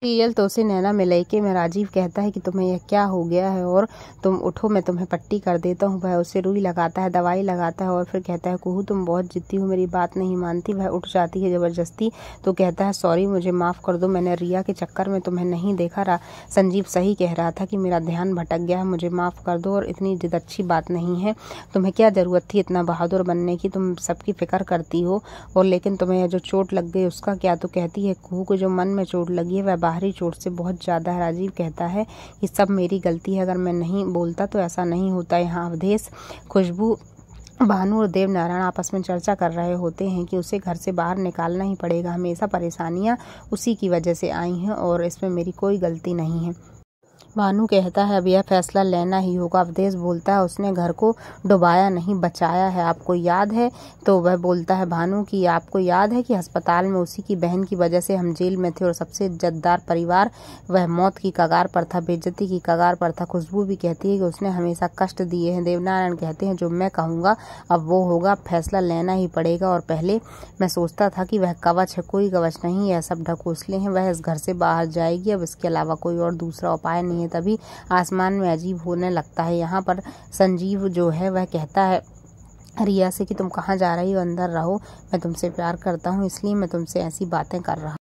Serial तो से नैना मिलैके में राजीव कहता है कि तुम्हें यह क्या हो गया है और तुम उठो, मैं तुम्हें पट्टी कर देता हूँ। वह उसे रुई लगाता है, दवाई लगाता है और फिर कहता है कुहू तुम बहुत जिद्दी हो, मेरी बात नहीं मानती। वह उठ जाती है ज़बरदस्ती तो कहता है सॉरी, मुझे माफ़ कर दो, मैंने रिया के चक्कर में तुम्हें नहीं देखा रहा। संजीव सही कह रहा था कि मेरा ध्यान भटक गया है, मुझे माफ़ कर दो। और इतनी जिद अच्छी बात नहीं है, तुम्हें क्या ज़रूरत थी इतना बहादुर बनने की, तुम सबकी फ़िक्र करती हो। और लेकिन तुम्हें जो चोट लग गई उसका क्या? तो कहती है कुहू को जो मन में चोट लगी है वह बाहरी चोट से बहुत ज़्यादा है। राजीव कहता है कि सब मेरी गलती है, अगर मैं नहीं बोलता तो ऐसा नहीं होता। यहाँ अवधेश, खुशबू, भानु और देवनारायण आपस में चर्चा कर रहे होते हैं कि उसे घर से बाहर निकालना ही पड़ेगा। हमेशा परेशानियाँ उसी की वजह से आई हैं और इसमें मेरी कोई गलती नहीं है। भानु कहता है अब यह फैसला लेना ही होगा। अवधेश बोलता है उसने घर को डुबाया नहीं, बचाया है, आपको याद है? तो वह बोलता है भानु कि आपको याद है कि अस्पताल में उसी की बहन की वजह से हम जेल में थे और सबसे इज्जतदार परिवार वह मौत की कगार पर था, बेइज्जती की कगार पर था। खुशबू भी कहती है कि उसने हमेशा कष्ट दिए हैं। देवनारायण कहते हैं जो मैं कहूँगा अब वो होगा, फैसला लेना ही पड़ेगा। और पहले मैं सोचता था कि वह कवच है, कोई कवच नहीं, यह सब ढकोसले हैं। वह इस घर से बाहर जाएगी, अब इसके अलावा कोई और दूसरा उपाय नहीं है। तभी आसमान में अजीब होने लगता है। यहाँ पर संजीव जो है वह कहता है रिया से कि तुम कहाँ जा रही हो, अंदर रहो, मैं तुमसे प्यार करता हूँ इसलिए मैं तुमसे ऐसी बातें कर रहा हूँ।